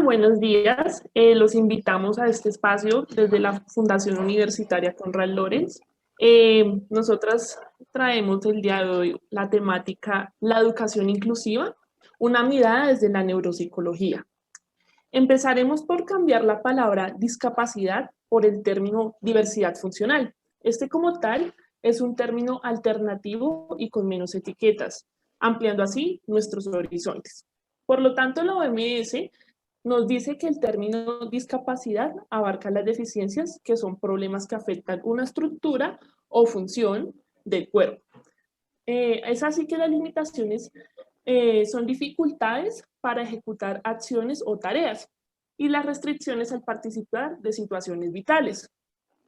Buenos días. Los invitamos a este espacio desde la Fundación Universitaria Konrad Lorenz. Nosotras traemos el día de hoy la temática La educación inclusiva, una mirada desde la neuropsicología. Empezaremos por cambiar la palabra discapacidad por el término diversidad funcional. Este como tal es un término alternativo y con menos etiquetas, ampliando así nuestros horizontes. Por lo tanto, la OMS nos dice que el término discapacidad abarca las deficiencias que son problemas que afectan una estructura o función del cuerpo. Es así que las limitaciones son dificultades para ejecutar acciones o tareas y las restricciones al participar de situaciones vitales.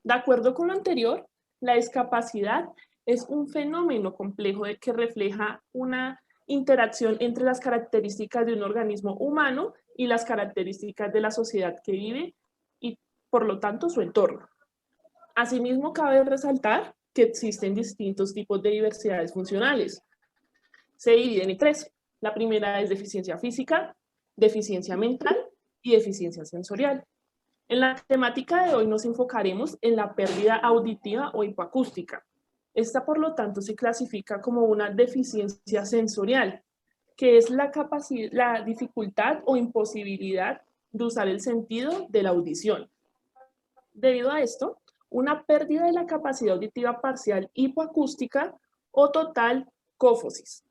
De acuerdo con lo anterior, la discapacidad es un fenómeno complejo que refleja una interacción entre las características de un organismo humano y las características de la sociedad que vive y, por lo tanto, su entorno. Asimismo, cabe resaltar que existen distintos tipos de diversidades funcionales. Se dividen en tres. La primera es deficiencia física, deficiencia mental y deficiencia sensorial. En la temática de hoy nos enfocaremos en la pérdida auditiva o hipoacústica. Esta, por lo tanto, se clasifica como una deficiencia sensorial, que es la dificultad o imposibilidad de usar el sentido de la audición. Debido a esto, una pérdida de la capacidad auditiva parcial hipoacústica o total cófosis.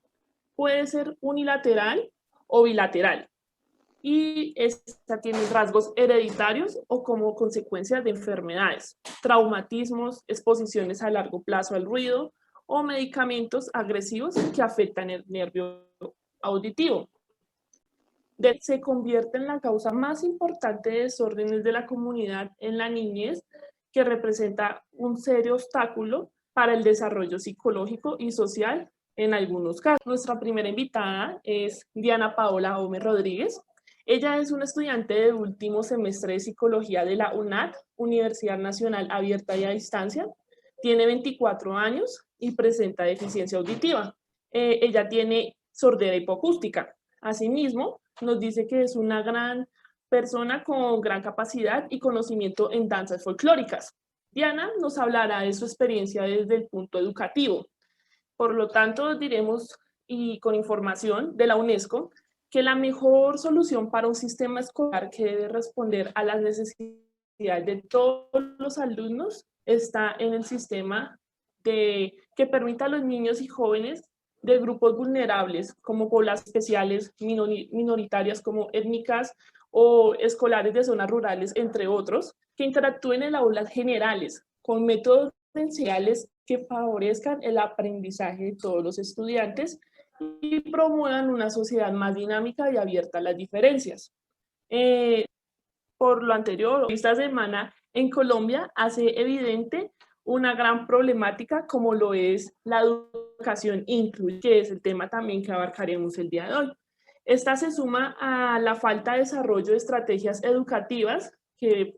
Puede ser unilateral o bilateral. Y esta tiene rasgos hereditarios o como consecuencia de enfermedades, traumatismos, exposiciones a largo plazo al ruido o medicamentos agresivos que afectan el nervio auditivo. Se convierte en la causa más importante de desórdenes de la comunidad en la niñez, que representa un serio obstáculo para el desarrollo psicológico y social en algunos casos. Nuestra primera invitada es Diana Paola Gómez Rodríguez. Ella es una estudiante de último semestre de psicología de la UNAD, Universidad Nacional Abierta y a Distancia. Tiene 24 años y presenta deficiencia auditiva. Ella tiene sordera hipoacústica. Asimismo, nos dice que es una gran persona con gran capacidad y conocimiento en danzas folclóricas. Diana nos hablará de su experiencia desde el punto educativo. Por lo tanto, diremos, y con información de la UNESCO, que la mejor solución para un sistema escolar que debe responder a las necesidades de todos los alumnos está en el sistema que permita a los niños y jóvenes de grupos vulnerables, como poblaciones especiales, minoritarias como étnicas o escolares de zonas rurales, entre otros, que interactúen en aulas generales con métodos diferenciales que favorezcan el aprendizaje de todos los estudiantes y promuevan una sociedad más dinámica y abierta a las diferencias. Por lo anterior, esta semana en Colombia hace evidente una gran problemática como lo es la educación inclusiva, que es el tema también que abarcaremos el día de hoy. Esta se suma a la falta de desarrollo de estrategias educativas que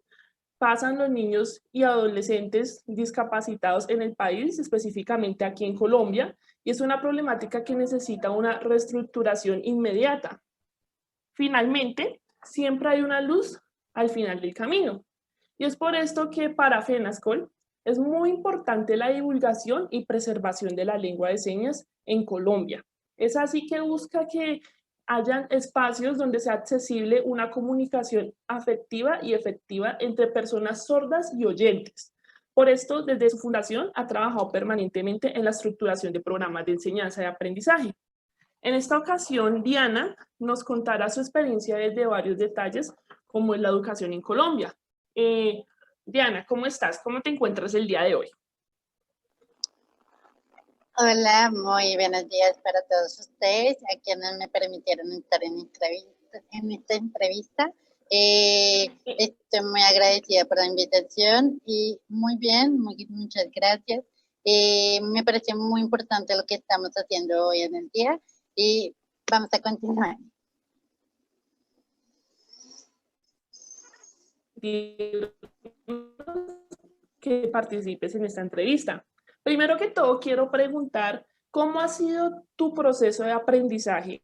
pasan los niños y adolescentes discapacitados en el país, específicamente aquí en Colombia, y es una problemática que necesita una reestructuración inmediata. Finalmente, siempre hay una luz al final del camino. Y es por esto que para FENASCOL es muy importante la divulgación y preservación de la lengua de señas en Colombia. Es así que busca que hayan espacios donde sea accesible una comunicación afectiva y efectiva entre personas sordas y oyentes. Por esto, desde su fundación, ha trabajado permanentemente en la estructuración de programas de enseñanza y aprendizaje. En esta ocasión, Diana nos contará su experiencia desde varios detalles, como es la educación en Colombia. Diana, ¿cómo estás? ¿Cómo te encuentras el día de hoy? Hola, muy buenos días para todos ustedes, a quienes me permitieron estar en esta entrevista. Estoy muy agradecida por la invitación y muy bien, muchas gracias. Me parece muy importante lo que estamos haciendo hoy en el día y vamos a continuar. Que participes en esta entrevista. Primero que todo, quiero preguntar, ¿cómo ha sido tu proceso de aprendizaje?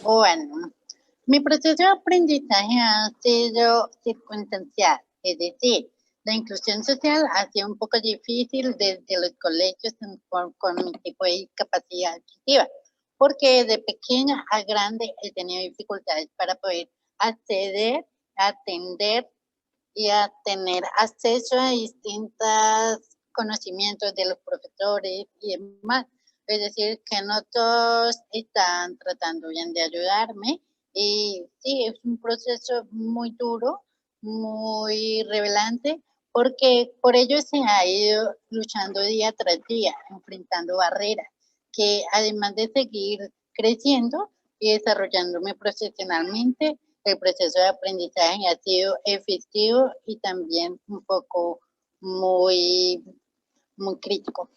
Bueno, Mi proceso de aprendizaje ha sido circunstancial, es decir, la inclusión social ha sido un poco difícil desde los colegios con mi tipo de discapacidad adquisitiva, porque de pequeña a grande he tenido dificultades para poder acceder, atender y a tener acceso a distintos conocimientos de los profesores y demás. Es decir, que no todos están tratando bien de ayudarme y sí, es un proceso muy duro, muy revelante, porque por ello se ha ido luchando día tras día, enfrentando barreras, que además de seguir creciendo y desarrollándome profesionalmente, el proceso de aprendizaje ha sido efectivo y también un poco muy, muy crítico.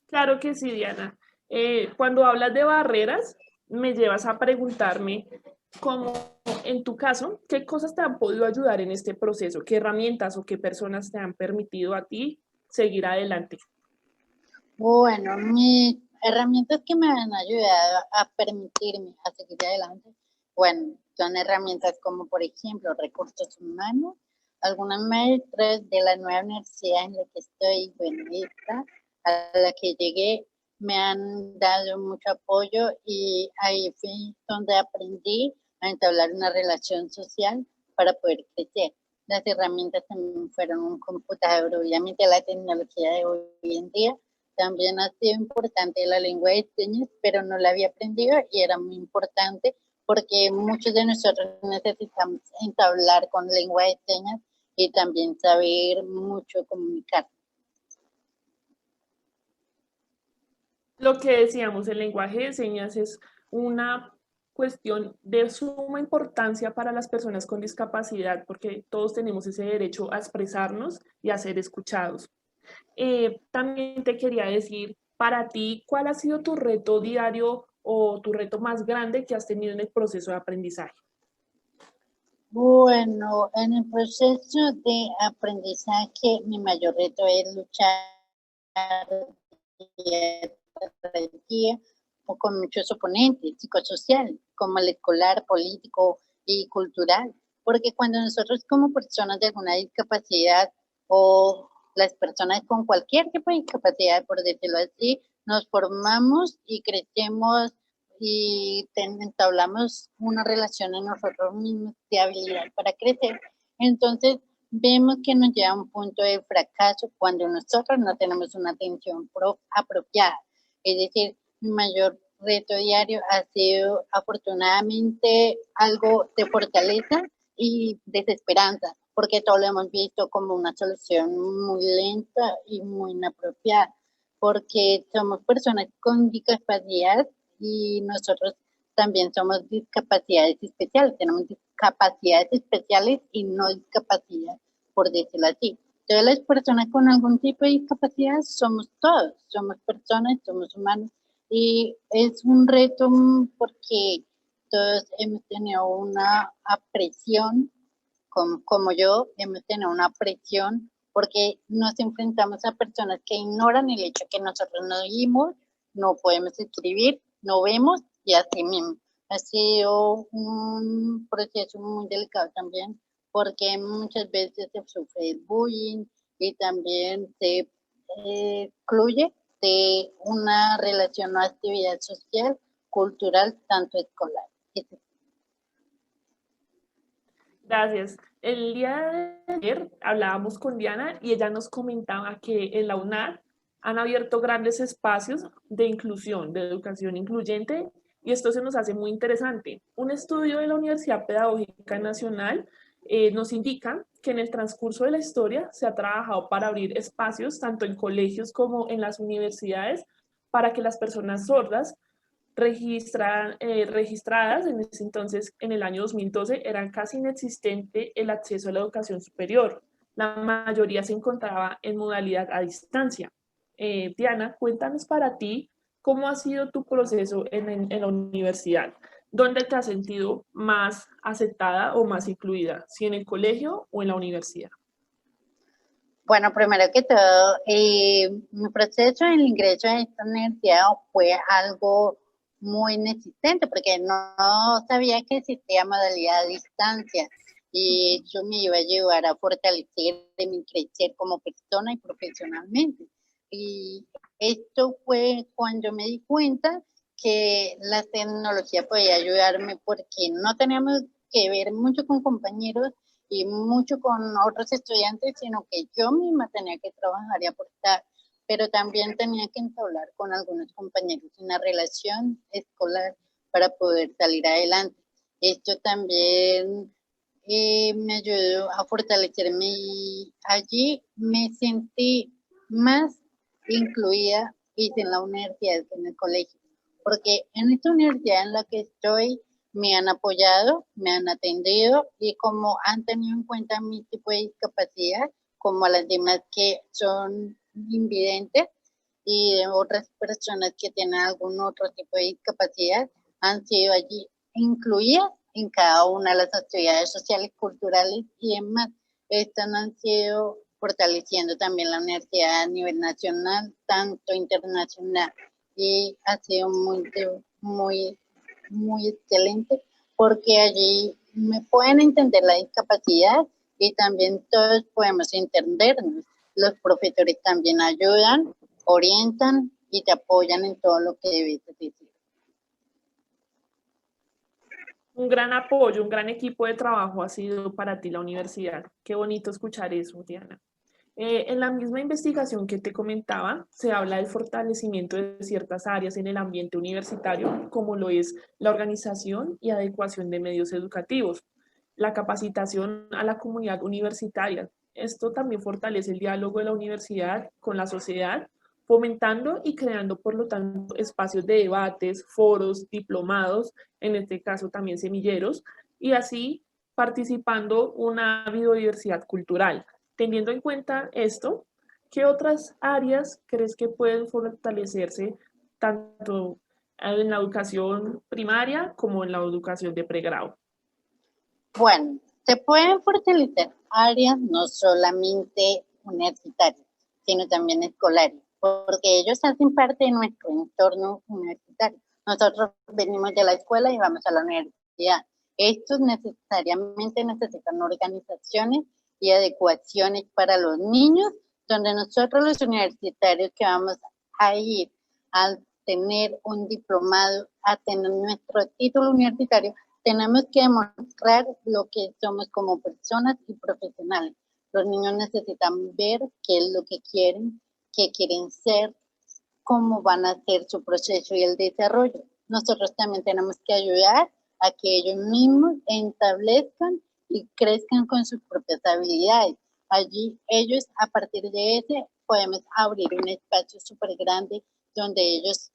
Claro que sí, Diana. Cuando hablas de barreras, me llevas a preguntarme cómo, en tu caso, qué cosas te han podido ayudar en este proceso, qué herramientas o qué personas te han permitido a ti seguir adelante. Bueno, mis herramientas que me han ayudado a permitirme a seguir adelante, bueno, son herramientas como por ejemplo recursos humanos, algunas maestras de la nueva universidad en la que estoy, bueno, esta, a la que llegué, me han dado mucho apoyo y ahí fue donde aprendí a entablar una relación social para poder crecer. Las herramientas también fueron un computador, obviamente la tecnología de hoy en día también ha sido importante la lengua de señas, pero no la había aprendido y era muy importante porque muchos de nosotros necesitamos entablar con lengua de señas y también saber mucho comunicar. Lo que decíamos, el lenguaje de señas es una cuestión de suma importancia para las personas con discapacidad porque todos tenemos ese derecho a expresarnos y a ser escuchados. También te quería decir, para ti, ¿cuál ha sido tu reto diario o tu reto más grande que has tenido en el proceso de aprendizaje? Bueno, en el proceso de aprendizaje, mi mayor reto es luchar día tras día con muchos oponentes psicosociales, como el escolar, político y cultural. Porque cuando nosotros como personas de alguna discapacidad o las personas con cualquier tipo de discapacidad, por decirlo así, nos formamos y crecemos y entablamos una relación en nosotros mismos de habilidad para crecer. Entonces, vemos que nos lleva a un punto de fracaso cuando nosotros no tenemos una atención apropiada. Es decir, mi mayor reto diario ha sido afortunadamente algo de fortaleza y desesperanza, porque todo lo hemos visto como una solución muy lenta y muy inapropiada, porque somos personas con discapacidad y nosotros también somos discapacidades especiales, tenemos discapacidades especiales y no discapacidad, por decirlo así. Todas las personas con algún tipo de discapacidad somos todos, somos personas, somos humanos y es un reto porque todos hemos tenido una presión, como yo, hemos tenido una presión porque nos enfrentamos a personas que ignoran el hecho que nosotros no oímos, no podemos escribir, no vemos y así mismo. Ha sido un proceso muy delicado también porque muchas veces se sufre el bullying y también se excluye de una relación o actividad social, cultural, tanto escolar. Gracias. El día de ayer hablábamos con Diana y ella nos comentaba que en la UNAD han abierto grandes espacios de inclusión, de educación incluyente, y esto se nos hace muy interesante. Un estudio de la Universidad Pedagógica Nacional nos indica que en el transcurso de la historia se ha trabajado para abrir espacios tanto en colegios como en las universidades para que las personas sordas registradas en ese entonces, en el año 2012, era casi inexistente el acceso a la educación superior. La mayoría se encontraba en modalidad a distancia. Diana, cuéntanos para ti cómo ha sido tu proceso en la universidad. ¿Dónde te has sentido más aceptada o más incluida? ¿Si en el colegio o en la universidad? Bueno, primero que todo, mi proceso en el ingreso a esta universidad fue algo muy inexistente porque no sabía que existía modalidad a distancia y eso me iba a llevar a fortalecer mi crecer como persona y profesionalmente. Y esto fue cuando me di cuenta que la tecnología podía ayudarme porque no teníamos que ver mucho con compañeros y mucho con otros estudiantes, sino que yo misma tenía que trabajar y aportar, pero también tenía que entablar con algunos compañeros una relación escolar para poder salir adelante. Esto también me ayudó a fortalecerme y allí me sentí más incluida y en la universidad que en el colegio, porque en esta universidad en la que estoy me han apoyado, me han atendido y como han tenido en cuenta mi tipo de discapacidad, como a las demás que son invidentes y de otras personas que tienen algún otro tipo de discapacidad, han sido allí incluidas en cada una de las actividades sociales, culturales y demás. Estas han sido fortaleciendo también la universidad a nivel nacional, tanto internacional, y ha sido muy excelente porque allí me pueden entender la discapacidad y también todos podemos entendernos. Los profesores también ayudan, orientan y te apoyan en todo lo que debes decir. Un gran apoyo, un gran equipo de trabajo ha sido para ti la universidad. Qué bonito escuchar eso, Diana. En la misma investigación que te comentaba, se habla del fortalecimiento de ciertas áreas en el ambiente universitario, como lo es la organización y adecuación de medios educativos, la capacitación a la comunidad universitaria. Esto también fortalece el diálogo de la universidad con la sociedad, fomentando y creando, por lo tanto, espacios de debates, foros, diplomados, en este caso también semilleros, y así participando una biodiversidad cultural. Teniendo en cuenta esto, ¿qué otras áreas crees que pueden fortalecerse tanto en la educación primaria como en la educación de pregrado? Bueno, se pueden fortalecer áreas no solamente universitarias, sino también escolares, porque ellos hacen parte de nuestro entorno universitario. Nosotros venimos de la escuela y vamos a la universidad. Estos necesariamente necesitan organizaciones y adecuaciones para los niños, donde nosotros los universitarios que vamos a ir a tener un diplomado, a tener nuestro título universitario, tenemos que demostrar lo que somos como personas y profesionales. Los niños necesitan ver qué es lo que quieren, qué quieren ser, cómo van a hacer su proceso y el desarrollo. Nosotros también tenemos que ayudar a que ellos mismos establezcan y crezcan con sus propias habilidades. Allí ellos, a partir de ese, podemos abrir un espacio súper grande donde ellos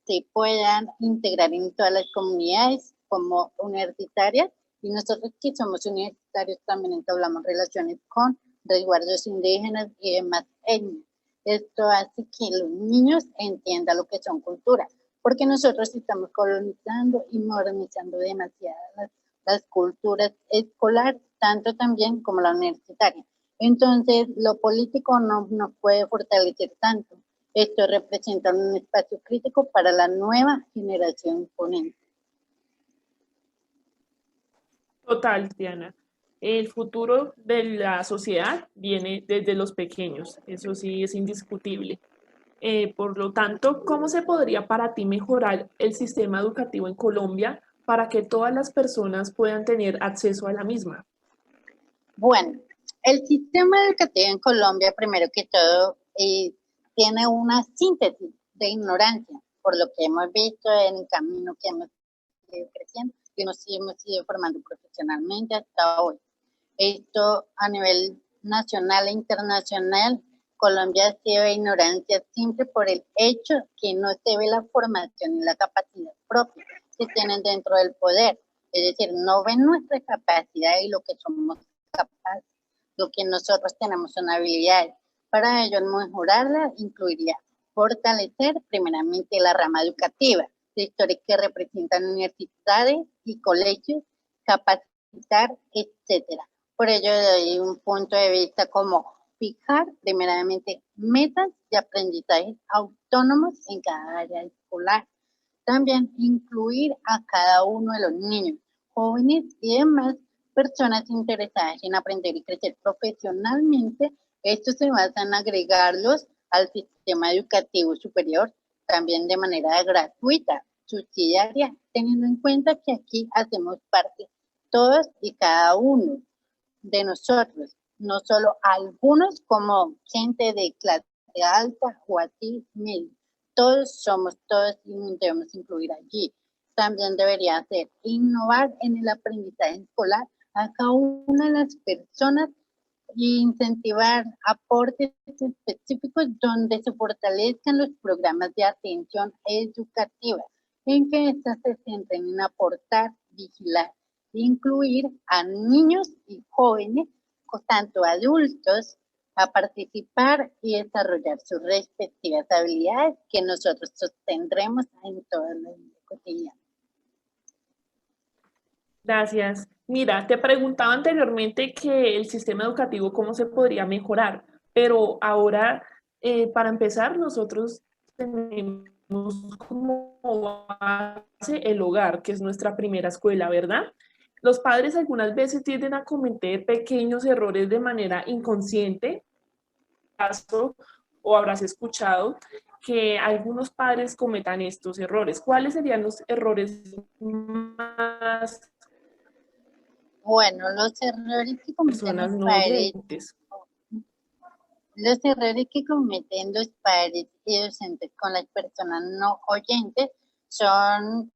se puedan integrar en todas las comunidades como universitarias, y nosotros que somos universitarios también entablamos relaciones con resguardos indígenas y demás etnias. Esto hace que los niños entiendan lo que son culturas, porque nosotros estamos colonizando y modernizando demasiadas las culturas escolares, tanto también como la universitaria. Entonces, lo político no nos puede fortalecer tanto. Esto representa un espacio crítico para la nueva generación ponente. Total, Diana. El futuro de la sociedad viene desde los pequeños, eso sí es indiscutible. Por lo tanto, ¿cómo se podría para ti mejorar el sistema educativo en Colombia para que todas las personas puedan tener acceso a la misma? Bueno, el sistema educativo en Colombia, primero que todo, tiene una síntesis de ignorancia, por lo que hemos visto en el camino que hemos ido creciendo y nos hemos ido formando profesionalmente hasta hoy. Esto a nivel nacional e internacional, Colombia ha sido de ignorancia siempre por el hecho que no se ve la formación y la capacidad propia que tienen dentro del poder. Es decir, no ven nuestra capacidad y lo que somos capaces, lo que nosotros tenemos son habilidades. Para ello, mejorarla incluiría fortalecer primeramente la rama educativa, sectores que representan universidades y colegios, capacitar, etcétera. Por ello, doy un punto de vista como fijar primeramente metas de aprendizaje autónomos en cada área escolar. También incluir a cada uno de los niños, jóvenes y demás personas interesadas en aprender y crecer profesionalmente. Esto se basa en agregarlos al sistema educativo superior, también de manera gratuita, subsidiaria, teniendo en cuenta que aquí hacemos parte todos y cada uno de nosotros, no solo algunos como gente de clase alta o así medio. Todos somos todos y nos debemos incluir allí. También debería ser innovar en el aprendizaje escolar a cada una de las personas e incentivar aportes específicos donde se fortalezcan los programas de atención educativa, en que éstas se centren en aportar, vigilar e incluir a niños y jóvenes, tanto adultos, a participar y desarrollar sus respectivas habilidades que nosotros sostendremos en toda la vida cotidiana. Gracias. Mira, te preguntaba anteriormente que el sistema educativo cómo se podría mejorar, pero ahora, para empezar, nosotros tenemos como base el hogar, que es nuestra primera escuela, ¿verdad? Los padres algunas veces tienden a cometer pequeños errores de manera inconsciente, caso o habrás escuchado que algunos padres cometan estos errores. ¿Cuáles serían los errores más Bueno, los errores que cometen personas los no padres, oyentes? los errores que cometen los padres y docentes con las personas no oyentes son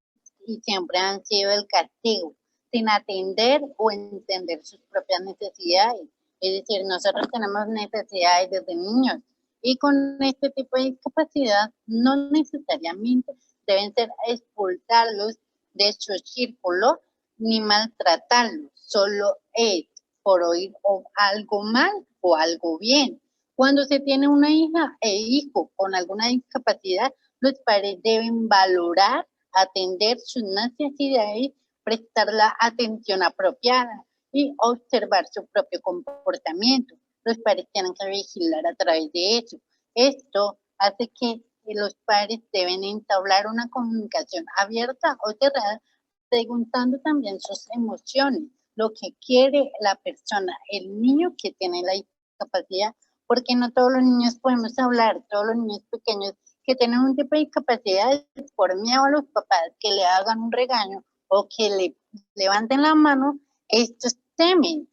y siempre han sido el castigo, sin atender o entender sus propias necesidades. Es decir, nosotros tenemos necesidades desde niños y con este tipo de discapacidad no necesariamente deben ser expulsarlos de su círculo ni maltratarlos, solo es por oír algo mal o algo bien. Cuando se tiene una hija e hijo con alguna discapacidad, los padres deben valorar, atender sus necesidades, prestar la atención apropiada y observar su propio comportamiento. Los padres tienen que vigilar a través de eso. Esto hace que los padres deben entablar una comunicación abierta o cerrada, preguntando también sus emociones, lo que quiere la persona, el niño que tiene la discapacidad, porque no todos los niños podemos hablar, todos los niños pequeños que tienen un tipo de discapacidad por miedo a los papás que le hagan un regaño o que le levanten la mano, estos temen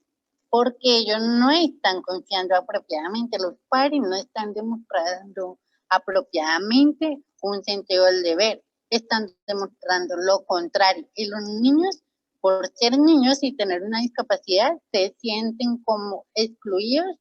porque ellos no están confiando apropiadamente, los padres no están demostrando apropiadamente un sentido del deber, están demostrando lo contrario. Y los niños, por ser niños y tener una discapacidad, se sienten como excluidos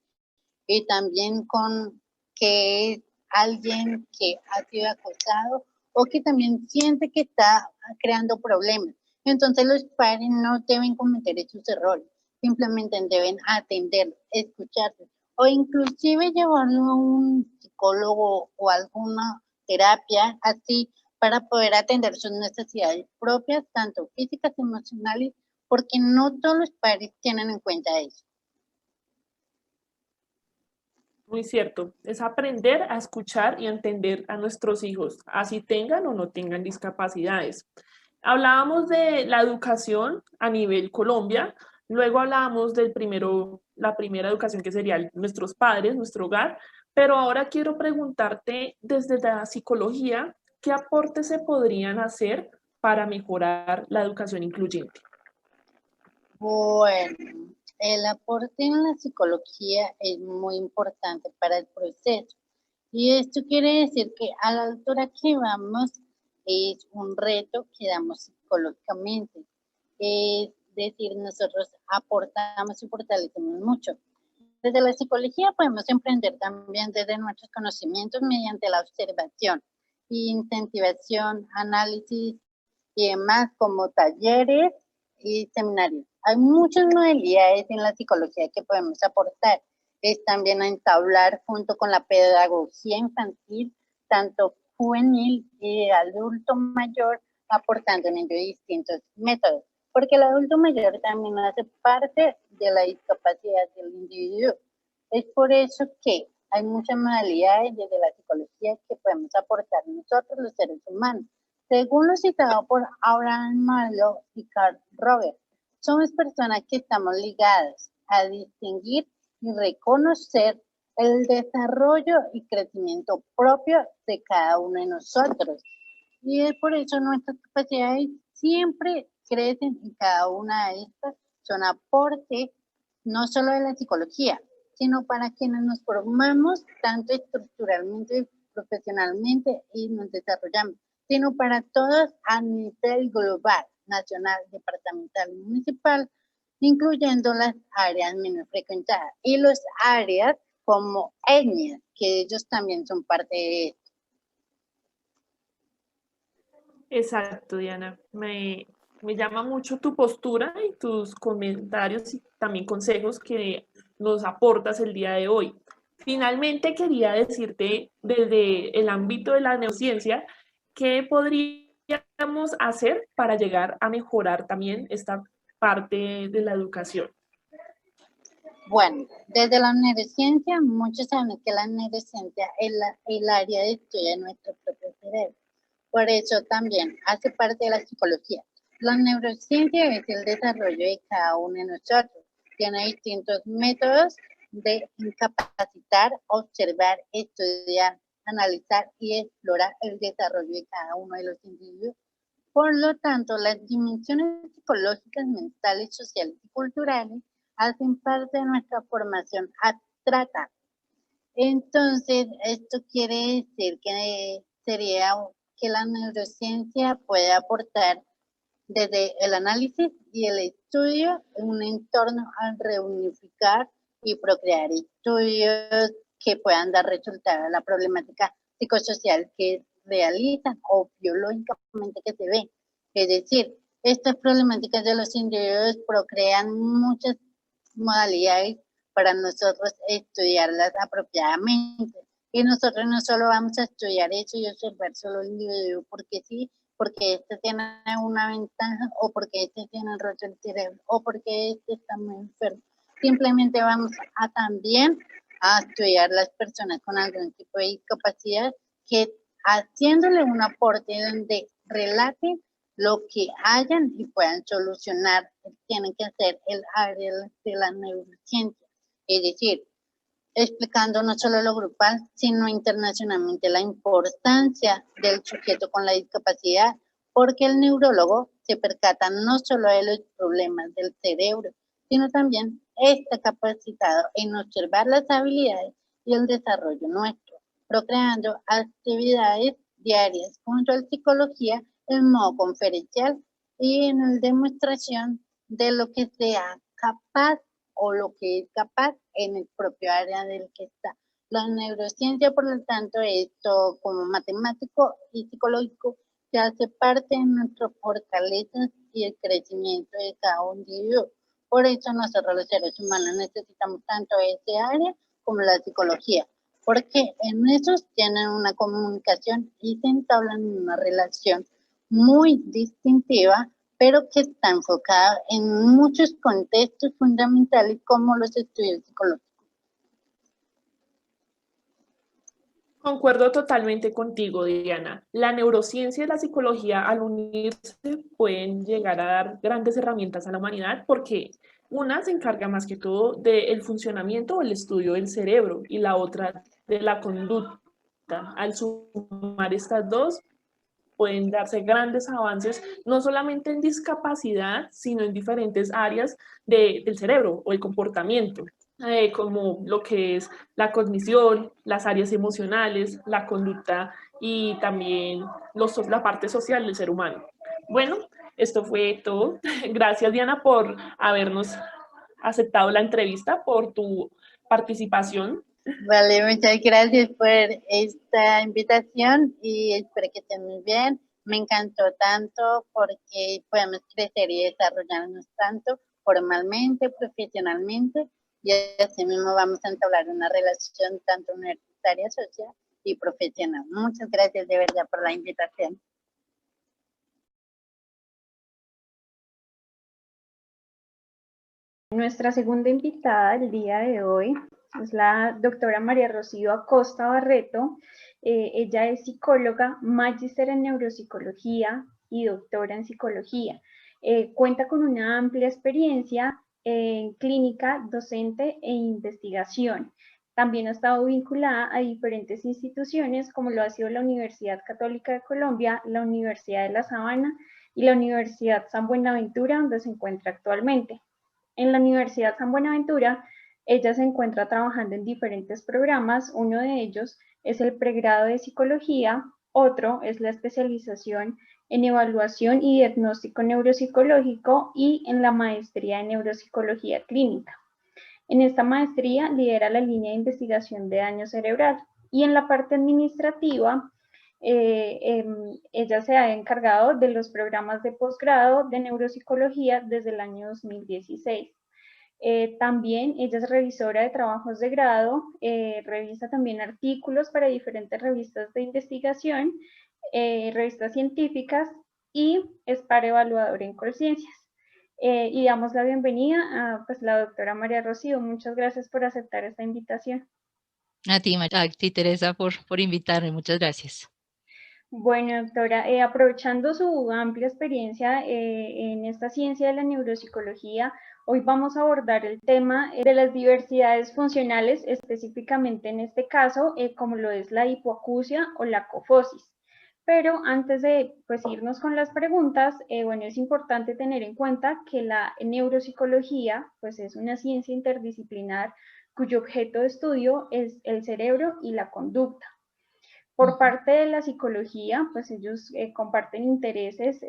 y también con que es alguien que ha sido acosado o que también siente que está creando problemas. Entonces los padres no deben cometer esos errores, simplemente deben atender, escucharse o inclusive llevarlo a un psicólogo o alguna terapia así para poder atender sus necesidades propias, tanto físicas, emocionales, porque no todos los padres tienen en cuenta eso. Muy cierto, es aprender a escuchar y a entender a nuestros hijos, así tengan o no tengan discapacidades. Hablábamos de la educación a nivel Colombia, luego hablábamos del la primera educación que sería nuestros padres, nuestro hogar, pero ahora quiero preguntarte desde la psicología, ¿qué aportes se podrían hacer para mejorar la educación incluyente? Bueno, el aporte en la psicología es muy importante para el proceso. Y esto quiere decir que a la altura que vamos es un reto que damos psicológicamente. Es decir, nosotros aportamos y fortalecemos mucho. Desde la psicología podemos emprender también desde nuestros conocimientos mediante la observación, incentivación, análisis y demás como talleres y seminarios. Hay muchas modalidades en la psicología que podemos aportar. Es también entablar junto con la pedagogía infantil, tanto juvenil y adulto mayor, aportando en ello distintos métodos, porque el adulto mayor también hace parte de la discapacidad del individuo. Es por eso que hay muchas modalidades desde la psicología que podemos aportar nosotros los seres humanos, Según lo citado por Abraham Maslow y Carl Rogers, somos personas que estamos ligadas a distinguir y reconocer el desarrollo y crecimiento propio de cada uno de nosotros. Y es por eso nuestras capacidades siempre crecen y cada una de estas son aporte no solo de la psicología, sino para quienes nos formamos tanto estructuralmente, profesionalmente y nos desarrollamos, sino para todos a nivel global, nacional, departamental y municipal, incluyendo las áreas menos frecuentadas y las áreas como etnias, que ellos también son parte de esto. Exacto, Diana. Me llama mucho tu postura y tus comentarios y también consejos que nos aportas el día de hoy. Finalmente, quería decirte desde el ámbito de la neurociencia, ¿qué podríamos hacer para llegar a mejorar también esta parte de la educación? Bueno, desde la neurociencia, muchos saben que la neurociencia es el área de estudio de nuestro propio cerebro. Por eso también hace parte de la psicología. La neurociencia es el desarrollo de cada uno de nosotros. Tiene distintos métodos de incapacitar, observar, estudiar, analizar y explorar el desarrollo de cada uno de los individuos. Por lo tanto, las dimensiones psicológicas, mentales, sociales y culturales hacen parte de nuestra formación abstracta. Entonces, esto quiere decir que sería que la neurociencia puede aportar desde el análisis y el estudio en un entorno al reunificar y procrear estudios que puedan dar resultado a la problemática psicosocial que realizan o biológicamente que se ve. Es decir, estas problemáticas de los individuos procrean muchas modalidades para nosotros estudiarlas apropiadamente. Y nosotros no solo vamos a estudiar eso y observar solo el individuo porque sí, porque este tiene una ventaja o porque este tiene roto el cerebro o porque este está muy enfermo. Simplemente vamos a también a estudiar las personas con algún tipo de discapacidad que haciéndole un aporte donde relaten lo que hayan y puedan solucionar, tienen que hacer el área de la neurociencia. Es decir, explicando no solo lo grupal, sino internacionalmente la importancia del sujeto con la discapacidad, porque el neurólogo se percata no solo de los problemas del cerebro, sino también está capacitado en observar las habilidades y el desarrollo nuestro, procreando actividades diarias junto a la psicología en modo conferencial y en la demostración de lo que sea capaz o lo que es capaz en el propio área del que está. La neurociencia, por lo tanto, esto como matemático y psicológico, que hace parte de nuestras fortalezas y el crecimiento de cada individuo. Por eso nosotros los seres humanos necesitamos tanto ese área como la psicología, porque en esos tienen una comunicación y se entablan una relación muy distintiva, pero que está enfocada en muchos contextos fundamentales como los estudios psicológicos. Concuerdo totalmente contigo, Diana. La neurociencia y la psicología al unirse pueden llegar a dar grandes herramientas a la humanidad porque una se encarga más que todo del funcionamiento o el estudio del cerebro y la otra de la conducta. Al sumar estas dos, pueden darse grandes avances, no solamente en discapacidad, sino en diferentes áreas del cerebro o el comportamiento, como lo que es la cognición, las áreas emocionales, la conducta y también la parte social del ser humano. Bueno, esto fue todo. Gracias, Diana, por habernos aceptado la entrevista, por tu participación. Vale, muchas gracias por esta invitación y espero que estén muy bien. Me encantó tanto porque podemos crecer y desarrollarnos tanto formalmente, profesionalmente y así mismo vamos a entablar una relación tanto universitaria, social y profesional. Muchas gracias de verdad por la invitación. Nuestra segunda invitada del día de hoy es la doctora María Rocío Acosta Barreto. Ella es psicóloga, magíster en neuropsicología y doctora en psicología. Cuenta con una amplia experiencia en clínica, docente e investigación. También ha estado vinculada a diferentes instituciones como lo ha sido la Universidad Católica de Colombia, la Universidad de La Sabana y la Universidad San Buenaventura, donde se encuentra actualmente. En la Universidad San Buenaventura, ella se encuentra trabajando en diferentes programas. Uno de ellos es el pregrado de psicología, otro es la especialización en evaluación y diagnóstico neuropsicológico y en la maestría en neuropsicología clínica. En esta maestría lidera la línea de investigación de daño cerebral y en la parte administrativa ella se ha encargado de los programas de posgrado de neuropsicología desde el año 2016. También ella es revisora de trabajos de grado, revisa también artículos para diferentes revistas de investigación, revistas científicas y es par evaluador en Colciencias. Y damos la bienvenida a pues, la doctora María Rocío. Muchas gracias por aceptar esta invitación. A ti Teresa, por invitarme. Muchas gracias. Bueno, doctora, aprovechando su amplia experiencia en esta ciencia de la neuropsicología, hoy vamos a abordar el tema de las diversidades funcionales, específicamente en este caso, como lo es la hipoacusia o la cofosis. Pero antes de pues, irnos con las preguntas, bueno, es importante tener en cuenta que la neuropsicología pues, es una ciencia interdisciplinar cuyo objeto de estudio es el cerebro y la conducta. Por parte de la psicología, pues ellos comparten intereses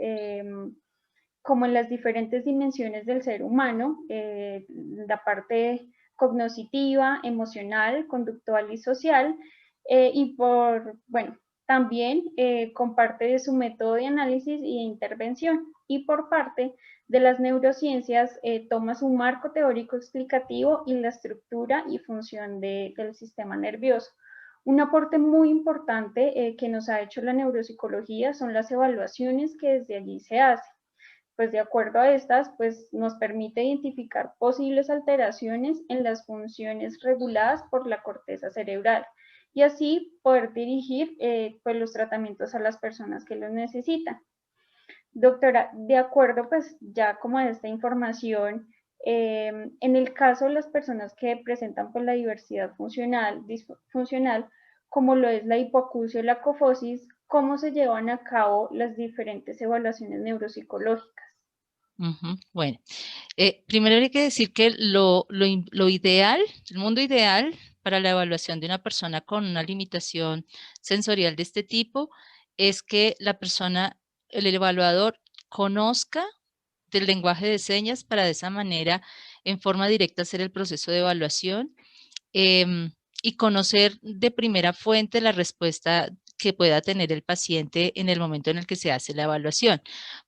como en las diferentes dimensiones del ser humano, la parte cognitiva, emocional, conductual y social, y bueno, también comparte de su método de análisis y de intervención, y por parte de las neurociencias toma su marco teórico explicativo y la estructura y función del sistema nervioso. Un aporte muy importante que nos ha hecho la neuropsicología son las evaluaciones que desde allí se hacen. Pues de acuerdo a estas, pues nos permite identificar posibles alteraciones en las funciones reguladas por la corteza cerebral y así poder dirigir pues los tratamientos a las personas que los necesitan. Doctora, de acuerdo pues ya como a esta información, en el caso de las personas que presentan pues la diversidad funcional, disfuncional, como lo es la hipoacusia o la cofosis, ¿cómo se llevan a cabo las diferentes evaluaciones neuropsicológicas? Bueno, primero hay que decir que lo ideal, el mundo ideal para la evaluación de una persona con una limitación sensorial de este tipo es que la persona, el evaluador, conozca del lenguaje de señas para de esa manera, en forma directa, hacer el proceso de evaluación y conocer de primera fuente la respuesta que pueda tener el paciente en el momento en el que se hace la evaluación.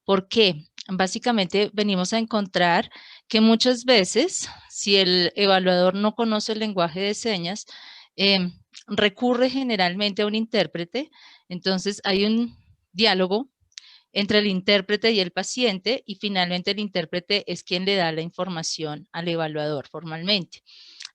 ¿Por qué? Básicamente venimos a encontrar que muchas veces, si el evaluador no conoce el lenguaje de señas, recurre generalmente a un intérprete, entonces hay un diálogo entre el intérprete y el paciente y finalmente el intérprete es quien le da la información al evaluador formalmente.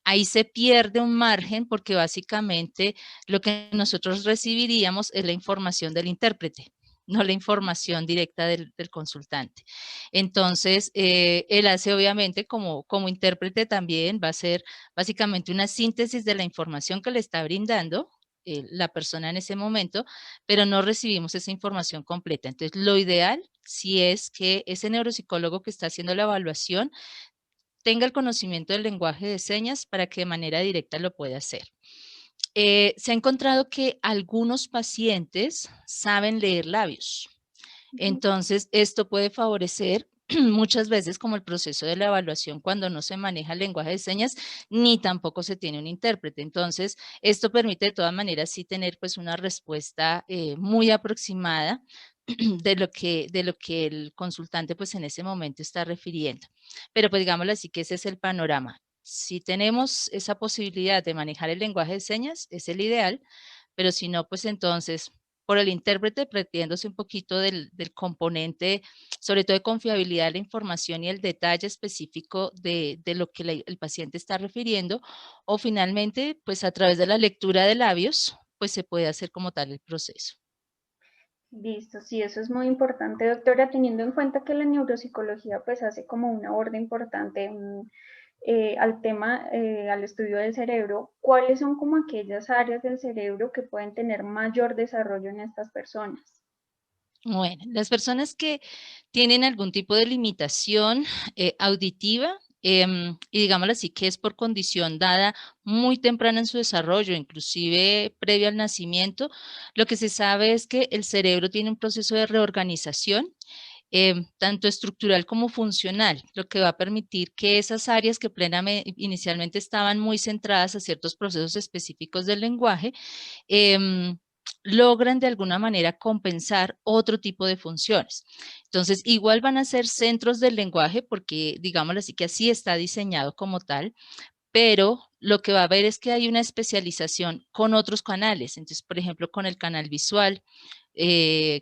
Ahí se pierde un margen porque básicamente lo que nosotros recibiríamos es la información del intérprete, no la información directa del consultante. Entonces, él hace obviamente como intérprete también va a ser básicamente una síntesis de la información que le está brindando la persona en ese momento, pero no recibimos esa información completa. Entonces, lo ideal sí es que ese neuropsicólogo que está haciendo la evaluación tenga el conocimiento del lenguaje de señas para que de manera directa lo pueda hacer. Se ha encontrado que algunos pacientes saben leer labios. Entonces, esto puede favorecer muchas veces como el proceso de la evaluación cuando no se maneja el lenguaje de señas ni tampoco se tiene un intérprete. Entonces, esto permite de todas maneras sí tener pues una respuesta muy aproximada de lo que el consultante pues en ese momento está refiriendo. Pero pues digámoslo así que ese es el panorama. Si tenemos esa posibilidad de manejar el lenguaje de señas, es el ideal, pero si no, pues entonces por el intérprete, perdiéndose un poquito del componente, sobre todo de confiabilidad de la información y el detalle específico de lo que el paciente está refiriendo, o finalmente, pues a través de la lectura de labios, pues se puede hacer como tal el proceso. Listo, sí, eso es muy importante, doctora, teniendo en cuenta que la neuropsicología pues hace como una aborda importante al tema, al estudio del cerebro. ¿Cuáles son como aquellas áreas del cerebro que pueden tener mayor desarrollo en estas personas? Bueno, las personas que tienen algún tipo de limitación auditiva, y digámoslo así, que es por condición dada muy temprana en su desarrollo, inclusive previo al nacimiento, lo que se sabe es que el cerebro tiene un proceso de reorganización, tanto estructural como funcional, lo que va a permitir que esas áreas que inicialmente estaban muy centradas a ciertos procesos específicos del lenguaje, logran de alguna manera compensar otro tipo de funciones. Entonces, igual van a ser centros del lenguaje porque, digámoslo así, que así está diseñado como tal, pero lo que va a haber es que hay una especialización con otros canales. Entonces, por ejemplo, con el canal visual,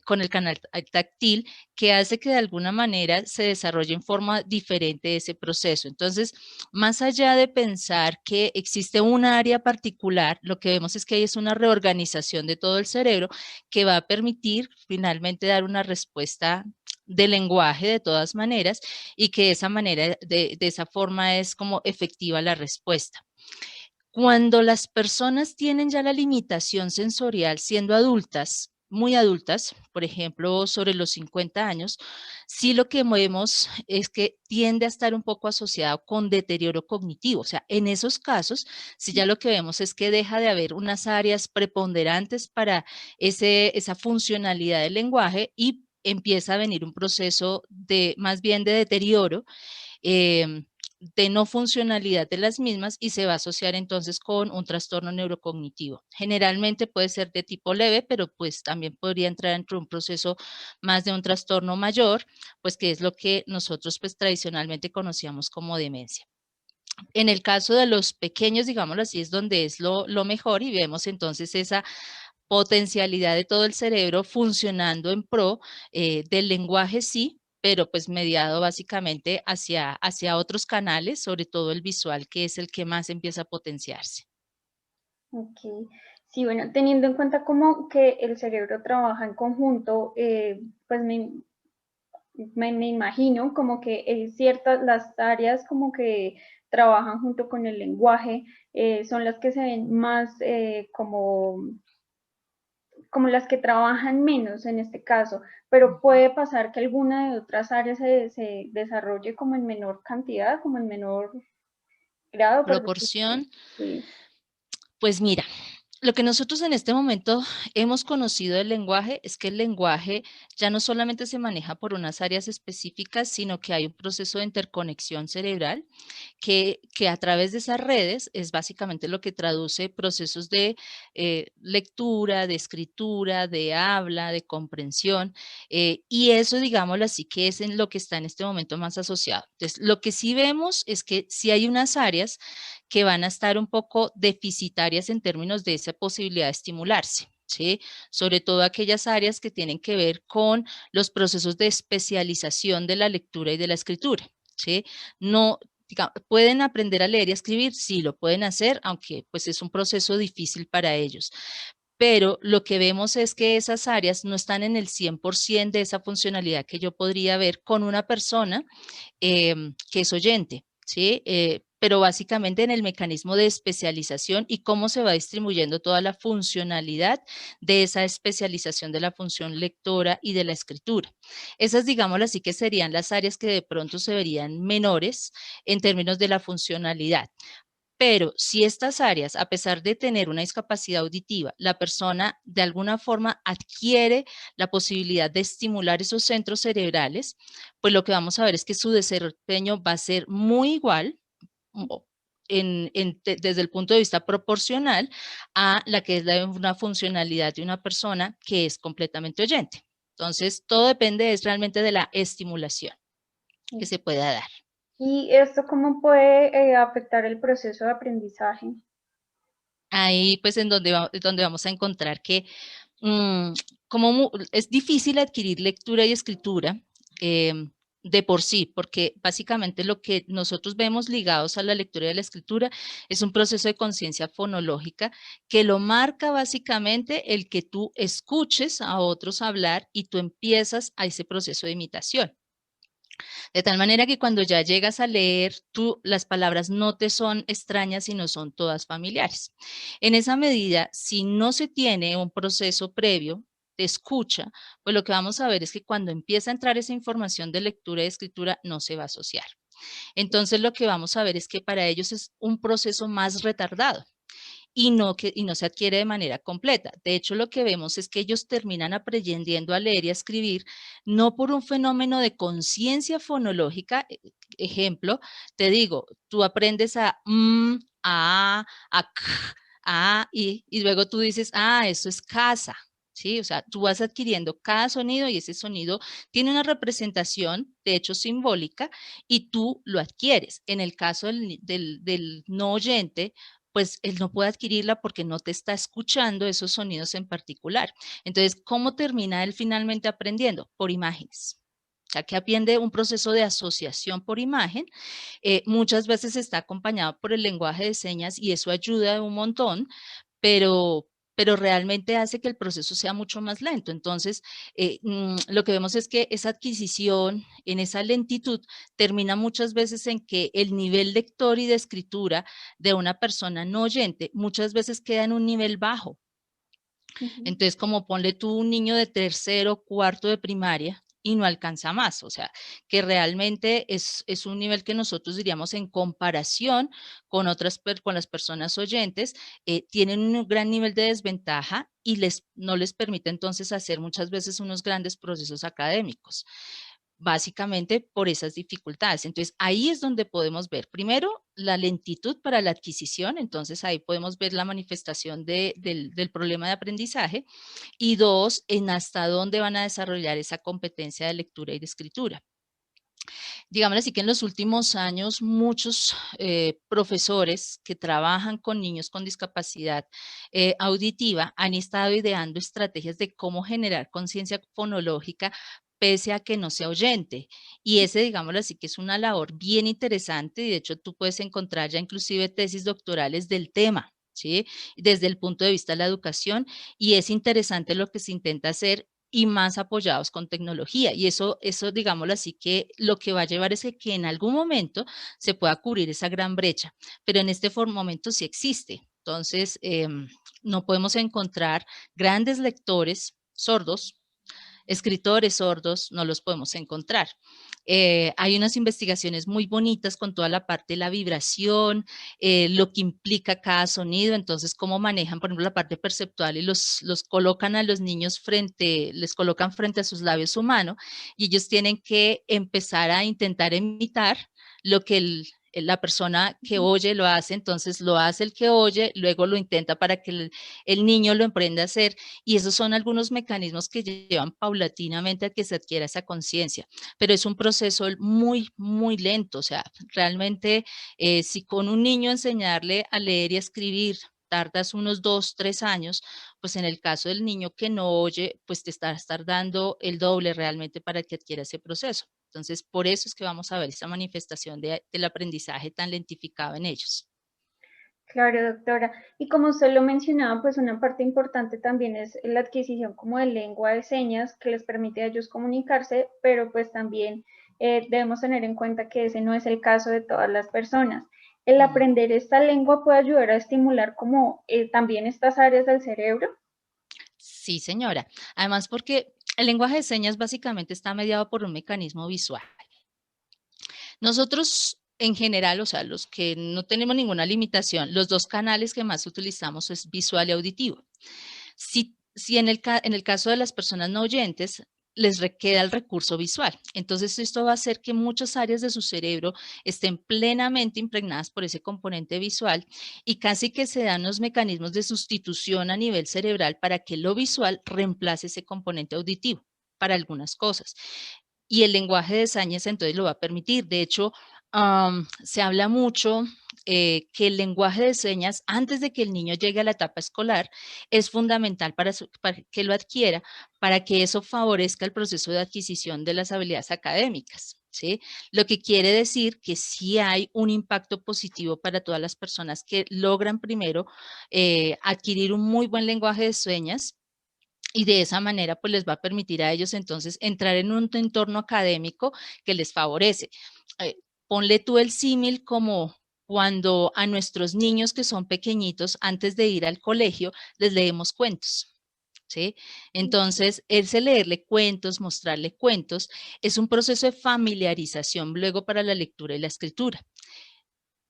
con el canal táctil, que hace que de alguna manera se desarrolle en forma diferente ese proceso. Entonces, más allá de pensar que existe un área particular, lo que vemos es que es una reorganización de todo el cerebro que va a permitir finalmente dar una respuesta de lenguaje de todas maneras y que de esa manera, de esa forma es como efectiva la respuesta. Cuando las personas tienen ya la limitación sensorial siendo adultas, muy adultas, por ejemplo, sobre los 50 años, sí lo que vemos es que tiende a estar un poco asociado con deterioro cognitivo. O sea, en esos casos, sí ya lo que vemos es que deja de haber unas áreas preponderantes para esa funcionalidad del lenguaje y empieza a venir un proceso de más bien de deterioro, de no funcionalidad de las mismas y se va a asociar entonces con un trastorno neurocognitivo. Generalmente puede ser de tipo leve, pero pues también podría entrar dentro de un proceso más de un trastorno mayor, pues que es lo que nosotros pues tradicionalmente conocíamos como demencia. En el caso de los pequeños, digámoslo así, es donde es lo mejor y vemos entonces esa potencialidad de todo el cerebro funcionando en pro del lenguaje, sí, pero pues mediado básicamente hacia otros canales, sobre todo el visual, que es el que más empieza a potenciarse. Ok, sí, bueno, teniendo en cuenta como que el cerebro trabaja en conjunto, pues me imagino como que ciertas, las áreas como que trabajan junto con el lenguaje, son las que se ven más como las que trabajan menos en este caso, pero puede pasar que alguna de otras áreas se desarrolle como en menor cantidad, como en menor grado, por decirlo así. Proporción, Sí. pues mira, lo que nosotros en este momento hemos conocido del lenguaje es que el lenguaje ya no solamente se maneja por unas áreas específicas, sino que hay un proceso de interconexión cerebral que a través de esas redes es básicamente lo que traduce procesos de lectura, de escritura, de habla, de comprensión, y eso, digámoslo así, que es en lo que está en este momento más asociado. Entonces, lo que sí vemos es que sí hay unas áreas que van a estar un poco deficitarias en términos de esa posibilidad de estimularse. ¿Sí? Sobre todo aquellas áreas que tienen que ver con los procesos de especialización de la lectura y de la escritura. ¿Sí? No, digamos, ¿pueden aprender a leer y a escribir? Sí, lo pueden hacer, aunque pues es un proceso difícil para ellos. Pero lo que vemos es que esas áreas no están en el 100% de esa funcionalidad que yo podría ver con una persona que es oyente, ¿sí? Pero básicamente en el mecanismo de especialización y cómo se va distribuyendo toda la funcionalidad de esa especialización de la función lectora y de la escritura. Esas, digámoslo así, que serían las áreas que de pronto se verían menores en términos de la funcionalidad. Pero si estas áreas, a pesar de tener una discapacidad auditiva, la persona de alguna forma adquiere la posibilidad de estimular esos centros cerebrales, pues lo que vamos a ver es que su desempeño va a ser muy igual desde el punto de vista proporcional a la que es una funcionalidad de una persona que es completamente oyente. Entonces, todo depende realmente de la estimulación que se pueda dar. ¿Y esto cómo puede afectar el proceso de aprendizaje? Ahí pues en donde vamos a encontrar que mm, es difícil adquirir lectura y escritura de por sí, porque básicamente lo que nosotros vemos ligados a la lectura y a la escritura es un proceso de conciencia fonológica que lo marca básicamente el que tú escuches a otros hablar y tú empiezas a ese proceso de imitación. De tal manera que cuando ya llegas a leer, las palabras no te son extrañas, sino son todas familiares. En esa medida, si no se tiene un proceso previo de escucha, pues lo que vamos a ver es que cuando empieza a entrar esa información de lectura y escritura, no se va a asociar. Entonces, lo que vamos a ver es que para ellos es un proceso más retardado y no se adquiere de manera completa. De hecho, lo que vemos es que ellos terminan aprendiendo a leer y a escribir no por un fenómeno de conciencia fonológica. Ejemplo, te digo, tú aprendes a k, y luego tú dices, eso es casa. ¿Sí? O sea, tú vas adquiriendo cada sonido y ese sonido tiene una representación, de hecho simbólica, y tú lo adquieres. En el caso del no oyente, pues él no puede adquirirla porque no te está escuchando esos sonidos en particular. Entonces, ¿cómo termina él finalmente aprendiendo? Por imágenes. O sea, que aprende un proceso de asociación por imagen. Muchas veces está acompañado por el lenguaje de señas y eso ayuda un montón, pero, pero realmente hace que el proceso sea mucho más lento. Entonces, lo que vemos es que esa adquisición, en esa lentitud, termina muchas veces en que el nivel lector y de escritura de una persona no oyente muchas veces queda en un nivel bajo. Entonces, como ponle tú un niño de tercero, cuarto de primaria y no alcanza más, o sea, que realmente es un nivel que nosotros diríamos en comparación con con las personas oyentes, tienen un gran nivel de desventaja y no les permite entonces hacer muchas veces unos grandes procesos académicos, básicamente por esas dificultades. Entonces, ahí es donde podemos ver, primero, la lentitud para la adquisición, entonces ahí podemos ver la manifestación del problema de aprendizaje, y dos, en hasta dónde van a desarrollar esa competencia de lectura y de escritura. Digámoslo así que en los últimos años muchos profesores que trabajan con niños con discapacidad auditiva han estado ideando estrategias de cómo generar conciencia fonológica pese a que no sea oyente. Y ese, digámoslo así, que es una labor bien interesante y de hecho tú puedes encontrar ya inclusive tesis doctorales del tema, ¿sí? Desde el punto de vista de la educación, y es interesante lo que se intenta hacer y más apoyados con tecnología. Y eso, digámoslo así, que lo que va a llevar es que en algún momento se pueda cubrir esa gran brecha, pero en este momento sí existe. Entonces, no podemos encontrar grandes lectores sordos, escritores sordos, no los podemos encontrar. Hay unas investigaciones muy bonitas con toda la parte de la vibración, lo que implica cada sonido, entonces cómo manejan, por ejemplo, la parte perceptual y los colocan a los niños les colocan frente a sus labios humanos y ellos tienen que empezar a intentar imitar lo que la persona que oye lo hace, entonces lo hace el que oye, luego lo intenta para que el niño lo emprenda a hacer, y esos son algunos mecanismos que llevan paulatinamente a que se adquiera esa conciencia, pero es un proceso muy, muy lento. O sea, realmente si con un niño enseñarle a leer y a escribir tardas unos 2, 3 años, pues en el caso del niño que no oye, pues te estás tardando el doble realmente para que adquiera ese proceso. Entonces, por eso es que vamos a ver esa manifestación del aprendizaje tan lentificado en ellos. Claro, doctora. Y como usted lo mencionaba, pues una parte importante también es la adquisición como de lengua de señas que les permite a ellos comunicarse, pero pues también debemos tener en cuenta que ese no es el caso de todas las personas. El aprender esta lengua puede ayudar a estimular como también estas áreas del cerebro. Sí, señora. Además, porque el lenguaje de señas básicamente está mediado por un mecanismo visual. Nosotros, en general, o sea, los que no tenemos ninguna limitación, los dos canales que más utilizamos es visual y auditivo. Si en el caso de las personas no oyentes, les queda el recurso visual. Entonces, esto va a hacer que muchas áreas de su cerebro estén plenamente impregnadas por ese componente visual y casi que se dan los mecanismos de sustitución a nivel cerebral para que lo visual reemplace ese componente auditivo para algunas cosas. Y el lenguaje de señas entonces lo va a permitir. De hecho, se habla mucho que el lenguaje de señas, antes de que el niño llegue a la etapa escolar, es fundamental para que lo adquiera, para que eso favorezca el proceso de adquisición de las habilidades académicas, ¿sí? Lo que quiere decir que sí hay un impacto positivo para todas las personas que logran primero adquirir un muy buen lenguaje de señas, y de esa manera pues les va a permitir a ellos entonces entrar en un entorno académico que les favorece. Ponle tú el símil como cuando a nuestros niños que son pequeñitos, antes de ir al colegio, les leemos cuentos, ¿sí? Entonces, ese leerle cuentos, mostrarle cuentos, es un proceso de familiarización luego para la lectura y la escritura.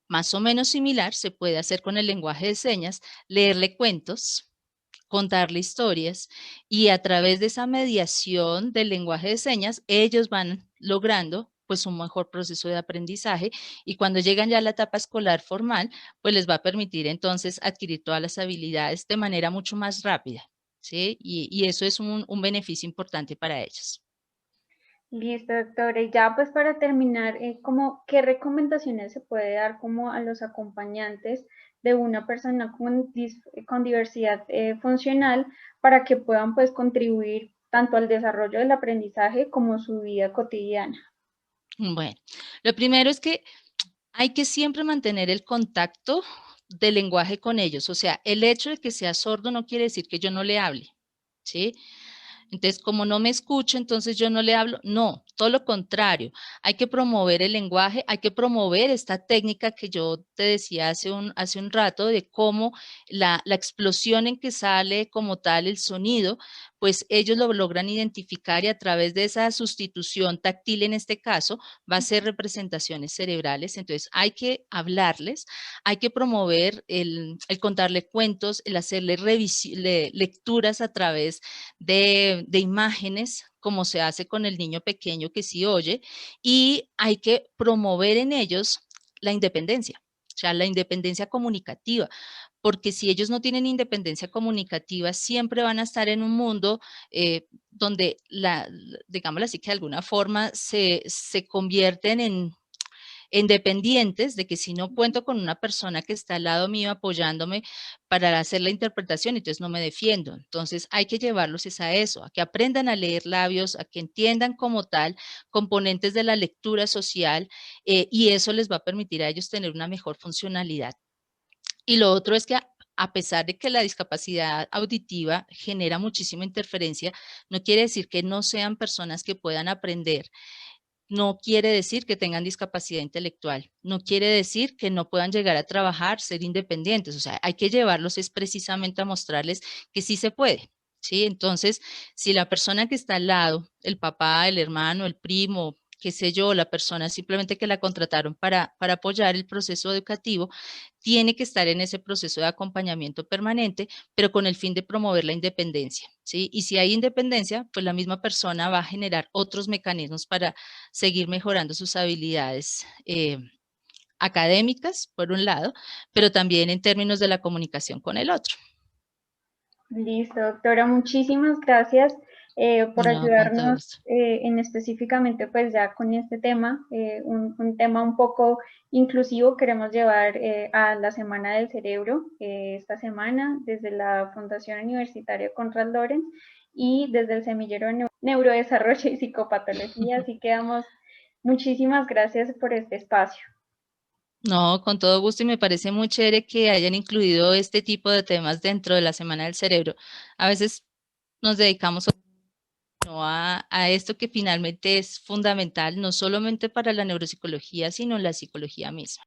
Más o menos similar se puede hacer con el lenguaje de señas, leerle cuentos, contarle historias, y a través de esa mediación del lenguaje de señas, ellos van logrando pues un mejor proceso de aprendizaje, y cuando llegan ya a la etapa escolar formal, pues les va a permitir entonces adquirir todas las habilidades de manera mucho más rápida, ¿sí? Y eso es un beneficio importante para ellos. Listo, doctora. Y ya pues para terminar, como, ¿qué recomendaciones se puede dar como a los acompañantes de una persona con diversidad funcional para que puedan pues contribuir tanto al desarrollo del aprendizaje como su vida cotidiana? Bueno, lo primero es que hay que siempre mantener el contacto del lenguaje con ellos. O sea, el hecho de que sea sordo no quiere decir que yo no le hable, ¿sí? Entonces, como no me escucho, entonces yo no le hablo. No, todo lo contrario. Hay que promover el lenguaje, hay que promover esta técnica que yo te decía hace un rato, de cómo la explosión en que sale como tal el sonido, pues ellos lo logran identificar, y a través de esa sustitución táctil en este caso, va a ser representaciones cerebrales. Entonces, hay que hablarles, hay que promover el contarle cuentos, el hacerle lecturas a través de imágenes, como se hace con el niño pequeño que sí oye, y hay que promover en ellos la independencia, o sea, la independencia comunicativa, porque si ellos no tienen independencia comunicativa, siempre van a estar en un mundo donde, digámoslo así, que de alguna forma se convierten en dependientes, de que si no cuento con una persona que está al lado mío apoyándome para hacer la interpretación, entonces no me defiendo. Entonces hay que llevarlos a eso, a que aprendan a leer labios, a que entiendan como tal componentes de la lectura social, y eso les va a permitir a ellos tener una mejor funcionalidad. Y lo otro es que a pesar de que la discapacidad auditiva genera muchísima interferencia, no quiere decir que no sean personas que puedan aprender. No quiere decir que tengan discapacidad intelectual, no quiere decir que no puedan llegar a trabajar, ser independientes. O sea, hay que llevarlos es precisamente a mostrarles que sí se puede, ¿sí? Entonces, si la persona que está al lado, el papá, el hermano, el primo, qué sé yo, la persona simplemente que la contrataron para apoyar el proceso educativo, tiene que estar en ese proceso de acompañamiento permanente, pero con el fin de promover la independencia, ¿sí? Y si hay independencia, pues la misma persona va a generar otros mecanismos para seguir mejorando sus habilidades académicas, por un lado, pero también en términos de la comunicación con el otro. Listo, doctora, muchísimas gracias por No, con todo ayudarnos gusto. en específicamente pues ya con este tema, un tema un poco inclusivo. Queremos llevar a la Semana del Cerebro esta semana desde la Fundación Universitaria Konrad Lorenz y desde el Semillero de Neurodesarrollo y Psicopatología, así que damos muchísimas gracias por este espacio. No, con todo gusto, y me parece muy chévere que hayan incluido este tipo de temas dentro de la Semana del Cerebro. A veces nos dedicamos a esto que finalmente es fundamental, no solamente para la neuropsicología, sino la psicología misma.